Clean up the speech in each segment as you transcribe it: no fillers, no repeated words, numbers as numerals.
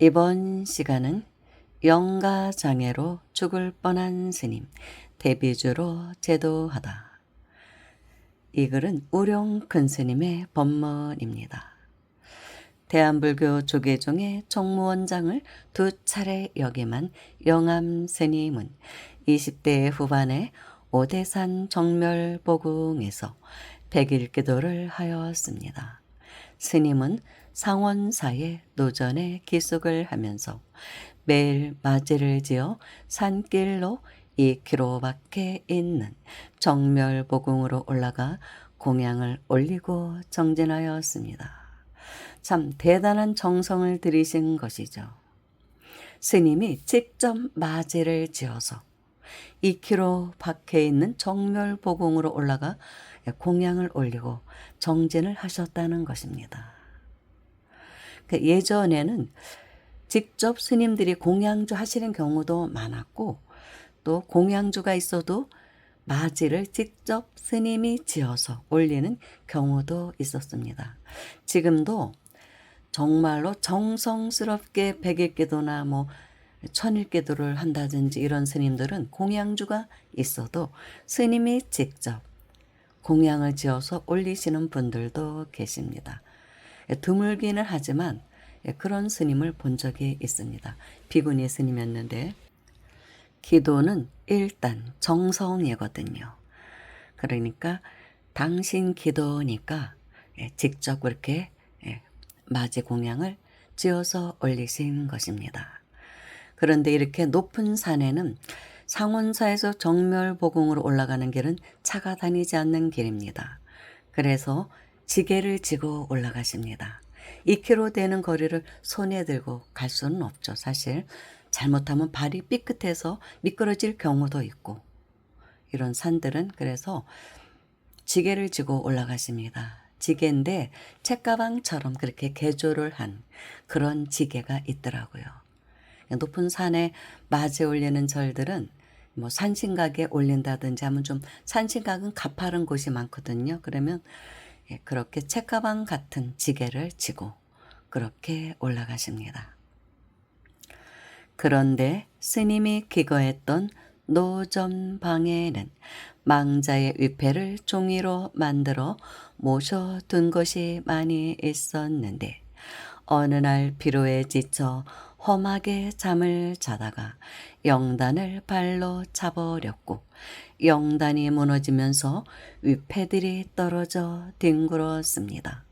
이번 시간은 영가장애로 죽을 뻔한 스님, 대비주로 제도하다. 이 글은 우룡 큰스님의 법문입니다. 대한불교 조계종의 총무원장을 두 차례 역임한 영암 스님은 20대 후반에 오대산 정멸보궁에서 백일기도를 하였습니다. 스님은 상원사의 노전에 기숙을 하면서 매일 맞이를 지어 산길로 2km 밖에 있는 정멸보궁으로 올라가 공양을 올리고 정진하였습니다. 참 대단한 정성을 들이신 것이죠. 스님이 직접 맞이를 지어서 2km 밖에 있는 정멸보궁으로 올라가 공양을 올리고 정진을 하셨다는 것입니다. 예전에는 직접 스님들이 공양주 하시는 경우도 많았고, 또 공양주가 있어도 맞이를 직접 스님이 지어서 올리는 경우도 있었습니다. 지금도 정말로 정성스럽게 백일기도나 천일기도를 한다든지 이런 스님들은 공양주가 있어도 스님이 직접 공양을 지어서 올리시는 분들도 계십니다. 드물기는 하지만 그런 스님을 본 적이 있습니다. 비구니 스님이었는데, 기도는 일단 정성이거든요. 그러니까 당신 기도니까 직접 그렇게 맞이 공양을 지어서 올리신 것입니다. 그런데 이렇게 높은 산에는 상원사에서 정멸보궁으로 올라가는 길은 차가 다니지 않는 길입니다. 그래서 지게를 지고 올라가십니다. 2km 되는 거리를 손에 들고 갈 수는 없죠. 사실 잘못하면 발이 삐끗해서 미끄러질 경우도 있고, 이런 산들은 그래서 지게를 지고 올라가십니다. 지게인데 책가방처럼 그렇게 개조를 한 그런 지게가 있더라고요. 높은 산에 맞이 올리는 절들은 산신각에 올린다든지 하면 좀 산신각은 가파른 곳이 많거든요. 그러면 그렇게 책가방 같은 지게를 지고 그렇게 올라가십니다. 그런데 스님이 기거했던 노전방에는 망자의 위패를 종이로 만들어 모셔둔 것이 많이 있었는데, 어느 날 피로에 지쳐 험하게 잠을 자다가 영단을 발로 차버렸고, 영단이 무너지면서 위패들이 떨어져 뒹굴었습니다.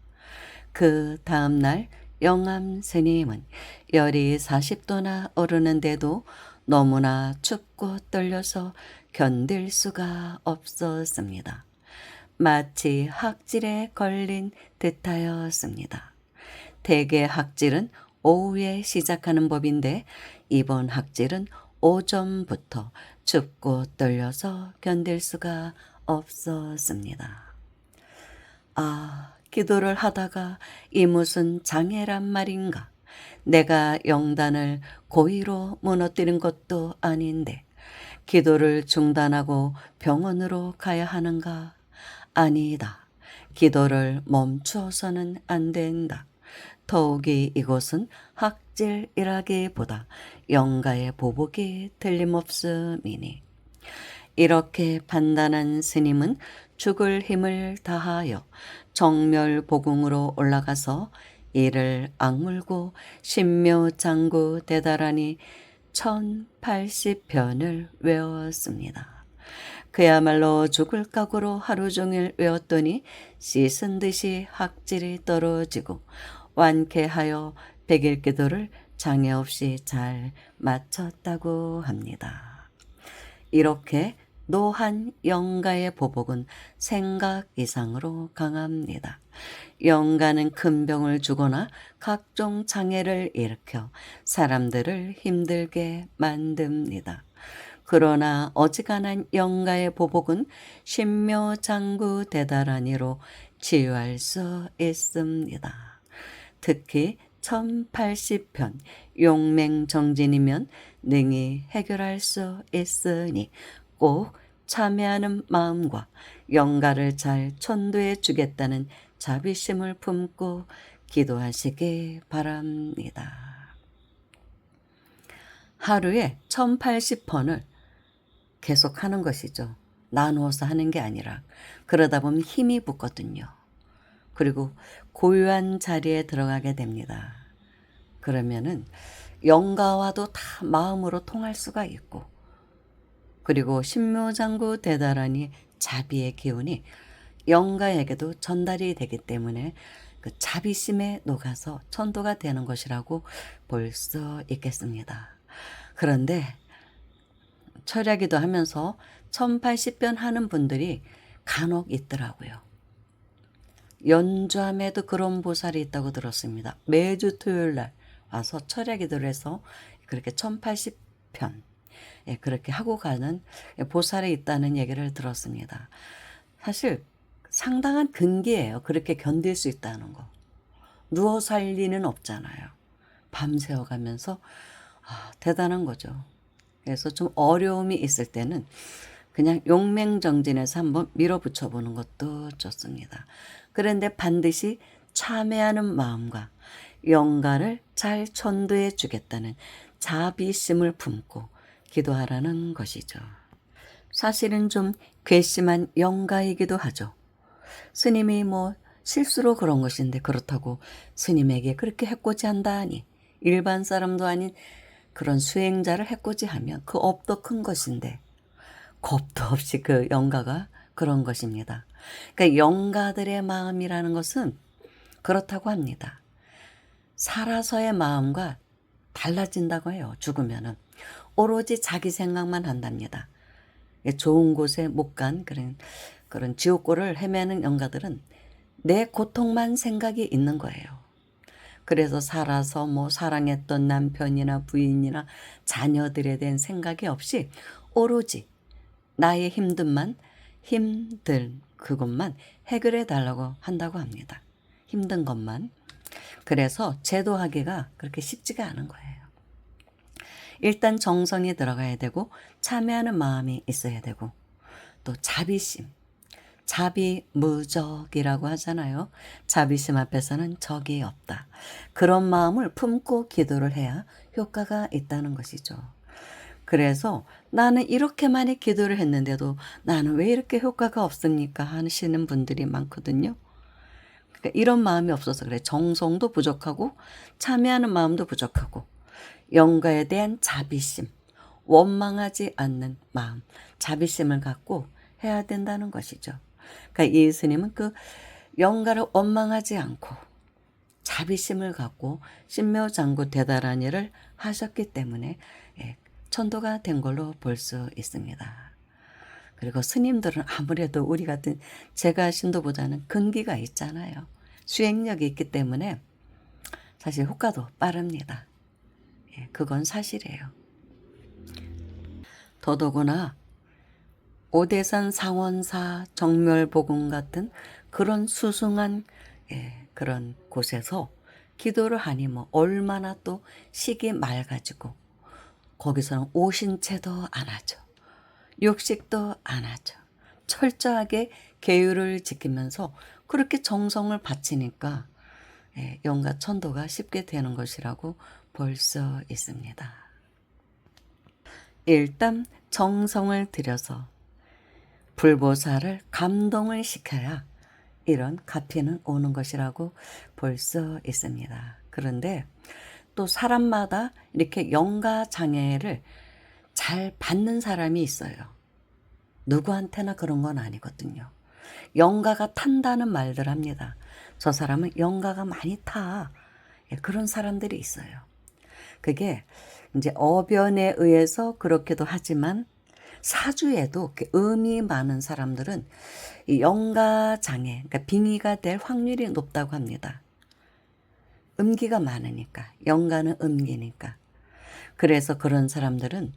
그 다음날 영암 스님은 열이 40도나 오르는데도 너무나 춥고 떨려서 견딜 수가 없었습니다. 마치 학질에 걸린 듯하였습니다. 대개 학질은 오후에 시작하는 법인데 이번 학질은 오전부터 춥고 떨려서 견딜 수가 없었습니다. 기도를 하다가 이 무슨 장애란 말인가? 내가 영단을 고의로 무너뜨린 것도 아닌데 기도를 중단하고 병원으로 가야 하는가? 아니다. 기도를 멈추어서는 안 된다. 더욱이 이곳은 학질이라기보다 영가의 보복이 틀림없음이니. 이렇게 판단한 스님은 죽을 힘을 다하여 정멸보궁으로 올라가서 이를 악물고 신묘장구 대다라니 1080편을 외웠습니다. 그야말로 죽을 각오로 하루 종일 외웠더니 씻은 듯이 학질이 떨어지고 완쾌하여 백일기도를 장애 없이 잘 마쳤다고 합니다. 이렇게 노한 영가의 보복은 생각 이상으로 강합니다. 영가는 큰 병을 주거나 각종 장애를 일으켜 사람들을 힘들게 만듭니다. 그러나 어지간한 영가의 보복은 신묘장구 대다라니로 치유할 수 있습니다. 특히 1080편 용맹정진이면 능히 해결할 수 있으니 꼭 참여하는 마음과 영가를 잘 천도해 주겠다는 자비심을 품고 기도하시기 바랍니다. 하루에 1080번을 계속 하는 것이죠. 나누어서 하는 게 아니라. 그러다 보면 힘이 붙거든요. 그리고 고요한 자리에 들어가게 됩니다. 그러면은 영가와도 다 마음으로 통할 수가 있고, 그리고 신묘장구 대다라니 자비의 기운이 영가에게도 전달이 되기 때문에 그 자비심에 녹아서 천도가 되는 것이라고 볼 수 있겠습니다. 그런데 철야기도 하면서 1080번 하는 분들이 간혹 있더라고요. 연주함에도 그런 보살이 있다고 들었습니다. 매주 토요일 날 와서 철야기도를 해서 그렇게 1080편 그렇게 하고 가는 보살이 있다는 얘기를 들었습니다. 사실 상당한 근기예요. 그렇게 견딜 수 있다는 거. 누워 살 리는 없잖아요. 밤새워 가면서 대단한 거죠. 그래서 좀 어려움이 있을 때는 그냥 용맹정진해서 한번 밀어붙여 보는 것도 좋습니다. 그런데 반드시 참회하는 마음과 영가를 잘 전도해 주겠다는 자비심을 품고 기도하라는 것이죠. 사실은 좀 괘씸한 영가이기도 하죠. 스님이 뭐 실수로 그런 것인데 그렇다고 스님에게 그렇게 해코지한다 하니, 일반 사람도 아닌 그런 수행자를 해코지하면 그 업도 큰 것인데 겁도 없이 그 영가가 그런 것입니다. 그러니까 영가들의 마음이라는 것은 그렇다고 합니다. 살아서의 마음과 달라진다고 해요. 죽으면은 오로지 자기 생각만 한답니다. 좋은 곳에 못 간 그런 지옥고를 헤매는 영가들은 내 고통만 생각이 있는 거예요. 그래서 살아서 뭐 사랑했던 남편이나 부인이나 자녀들에 대한 생각이 없이 오로지 나의 힘든 그것만 해결해 달라고 한다고 합니다. 힘든 것만. 그래서 제도하기가 그렇게 쉽지가 않은 거예요. 일단 정성이 들어가야 되고 참여하는 마음이 있어야 되고 또 자비심. 자비무적이라고 하잖아요. 자비심 앞에서는 적이 없다. 그런 마음을 품고 기도를 해야 효과가 있다는 것이죠. 그래서 나는 이렇게 많이 기도를 했는데도 나는 왜 이렇게 효과가 없습니까? 하시는 분들이 많거든요. 그러니까 이런 마음이 없어서 그래. 정성도 부족하고 참여하는 마음도 부족하고 영가에 대한 자비심, 원망하지 않는 마음, 자비심을 갖고 해야 된다는 것이죠. 그러니까 이 스님은 그 영가를 원망하지 않고 자비심을 갖고 신묘장구 대다라니를 하셨기 때문에 천도가 된 걸로 볼 수 있습니다. 그리고 스님들은 아무래도 우리 같은 제가 신도보다는 근기가 있잖아요. 수행력이 있기 때문에 사실 효과도 빠릅니다. 그건 사실이에요. 더더구나 오대산 상원사 정멸복음 같은 그런 수승한 그런 곳에서 기도를 하니 뭐 얼마나 또 식이 맑아지고 거기서는 오신채도 안 하죠. 육식도 안 하죠. 철저하게 계율을 지키면서 그렇게 정성을 바치니까 영가 천도가 쉽게 되는 것이라고 볼 수 있습니다. 일단 정성을 들여서 불보살을 감동을 시켜야 이런 가피는 오는 것이라고 볼 수 있습니다. 그런데 또 사람마다 이렇게 영가 장애를 잘 받는 사람이 있어요. 누구한테나 그런 건 아니거든요. 영가가 탄다는 말들 합니다. 저 사람은 영가가 많이 타. 그런 사람들이 있어요. 그게 이제 어변에 의해서 그렇기도 하지만 사주에도 의미 많은 사람들은 이 영가 장애, 그러니까 빙의가 될 확률이 높다고 합니다. 음기가 많으니까, 영가는 음기니까. 그래서 그런 사람들은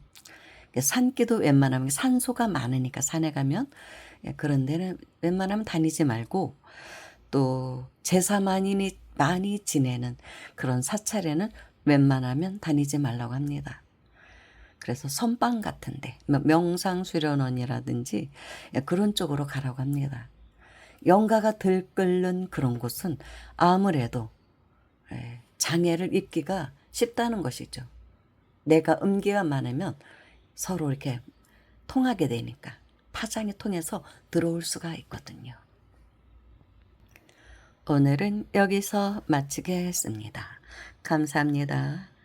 산기도 웬만하면 산소가 많으니까 산에 가면 그런 데는 웬만하면 다니지 말고 또 제사 많이 지내는 그런 사찰에는 웬만하면 다니지 말라고 합니다. 그래서 선방 같은데 명상수련원이라든지 그런 쪽으로 가라고 합니다. 영가가 들끓는 그런 곳은 아무래도 장애를 입기가 쉽다는 것이죠. 내가 음기가 많으면 서로 이렇게 통하게 되니까 파장이 통해서 들어올 수가 있거든요. 오늘은 여기서 마치겠습니다. 감사합니다.